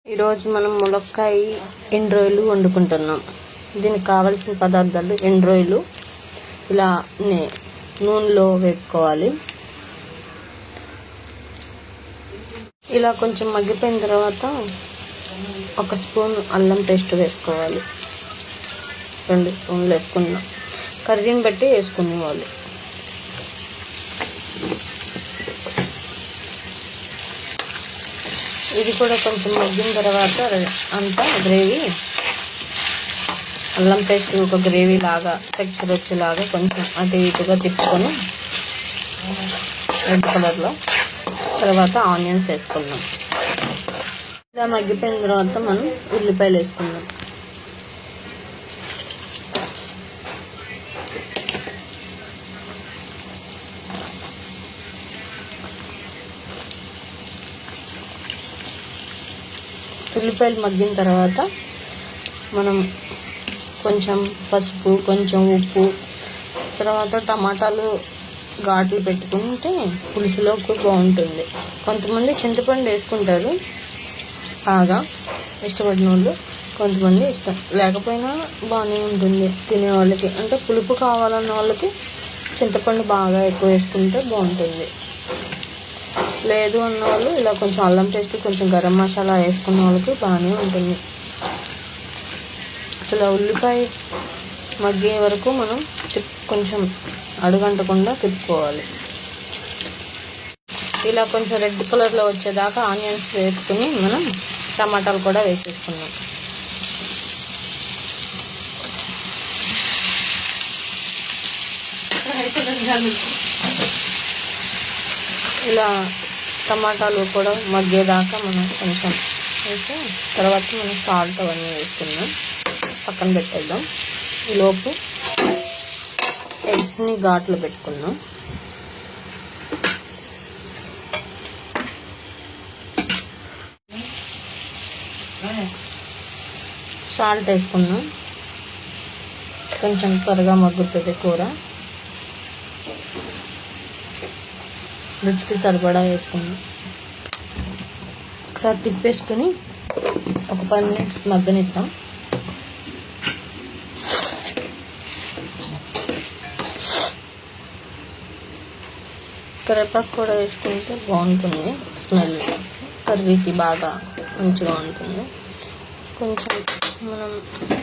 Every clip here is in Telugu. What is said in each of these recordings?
ఈరోజు మనం ములక్కాయ ఎండ్రోయిలు వండుకుంటున్నాం. దీనికి కావలసిన పదార్థాలు: ఎండ్రోయిలు ఇలా నూనెలో వేపుకోవాలి. ఇలా కొంచెం మగ్గిపోయిన తర్వాత 1 స్పూన్ అల్లం పేస్ట్ వేసుకోవాలి. 2 స్పూన్లు వేసుకున్నాం. కర్రీని బట్టి వేసుకునేవాళ్ళు. ఇది కూడా కొంచెం మగ్గిన తర్వాత అంతా గ్రేవీ, అల్లం పేస్ట్ ఒక గ్రేవీ లాగా టెక్స్చర్ వచ్చేలాగా కొంచెం అటు ఇటుగా తిప్పుకొని రెడ్ కలర్లో తర్వాత ఆనియన్స్ వేసుకున్నాం. ఇలా మగ్గిపోయిన తర్వాత మనం ఉల్లిపాయలు వేసుకున్నాం. ఉల్లిపాయలు మగ్గిన తర్వాత మనం కొంచెం పసుపు, కొంచెం ఉప్పు, తర్వాత టమాటాలు ఘాట్లు పెట్టుకుంటే పులుసులోకి బాగుంటుంది. కొంతమంది చింతపండు వేసుకుంటారు బాగా ఇష్టపడిన వాళ్ళు, కొంతమంది ఇష్టం లేకపోయినా బాగానే ఉంటుంది తినేవాళ్ళకి. అంటే పులుపు కావాలన్న వాళ్ళకి చింతపండు బాగా ఎక్కువ వేసుకుంటే బాగుంటుంది. లేదు అన్న వాళ్ళు ఇలా కొంచెం అల్లం పేస్ట్, కొంచెం గరం మసాలా వేసుకున్న వాళ్ళకి బాగానే ఉంటుంది. అసలు ఉల్లిపాయ మగ్గే వరకు మనం కొంచెం అడుగంటకుండా తిప్పుకోవాలి. ఇలా కొంచెం రెడ్ కలర్లో వచ్చేదాకా ఆనియన్స్ వేసుకుని మనం టమాటాలు కూడా వేసేసుకున్నాం. ఇలా టమాటాలు కూడా మగ్గేదాకా మనం కొంచెం వేసి తర్వాత మనం సాల్ట్ అవన్నీ వేసుకున్నాం. పక్కన పెట్టేద్దాం. ఈలోపు ఎగ్స్ని ఘాట్లు పెట్టుకున్నాం. సాల్ట్ వేసుకున్నాం. కొంచెం త్వరగా మగ్గుతుంది కూర. రుచికి సరిపడా వేసుకున్నాం. ఒకసారి తిప్పేసుకుని ఒక 5 minutes మగ్గనిద్దాం. కరివేపాకు కూడా వేసుకుంటే బాగుంటుంది. స్మెల్ కర్రీకి బాగా మంచిగా ఉంటుంది. కొంచెం మనం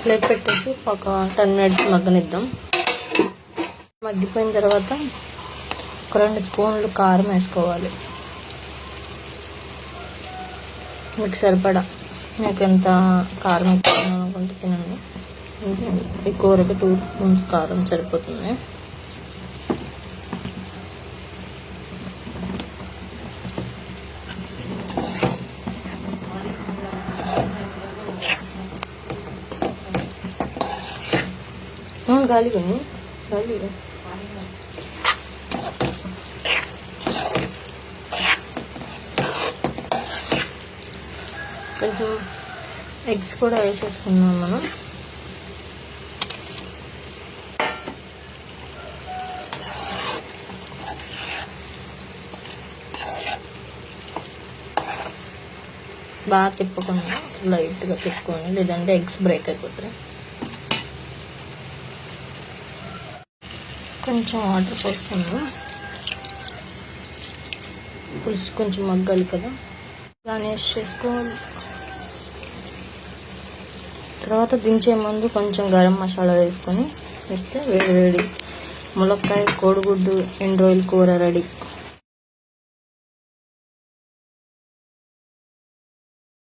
ప్లేట్ పెట్టేసి ఒక 10 minutes మగ్గనిద్దాం. మగ్గిపోయిన తర్వాత ఒక 2 స్పూన్లు కారం వేసుకోవాలి. మీకు సరిపడా, మీకు ఎంత కారం అనుకుంటే తినండి. ఈ కూరకి 2 స్పూన్స్ కారం సరిపోతుంది. గాలి కొంచెం ఎగ్స్ కూడా వేసేసుకున్నాం మనం. బాగా తిప్పుకొని లైట్గా తిప్పుకొని, లేదంటే ఎగ్స్ బ్రేక్ అయిపోతాయి. కొంచెం వాటర్ పోసుకున్నాం. పులుసు కొంచెం మగ్గాలి కదా, గార్నిష్ చేసుకోవాలి. తర్వాత దించే ముందు కొంచెం గరం మసాలా వేసుకొని వేస్తే వేడి వేడి ములక్కాయ కోడిగుడ్డు ఎండ్రోయిల్ కూర రెడీ.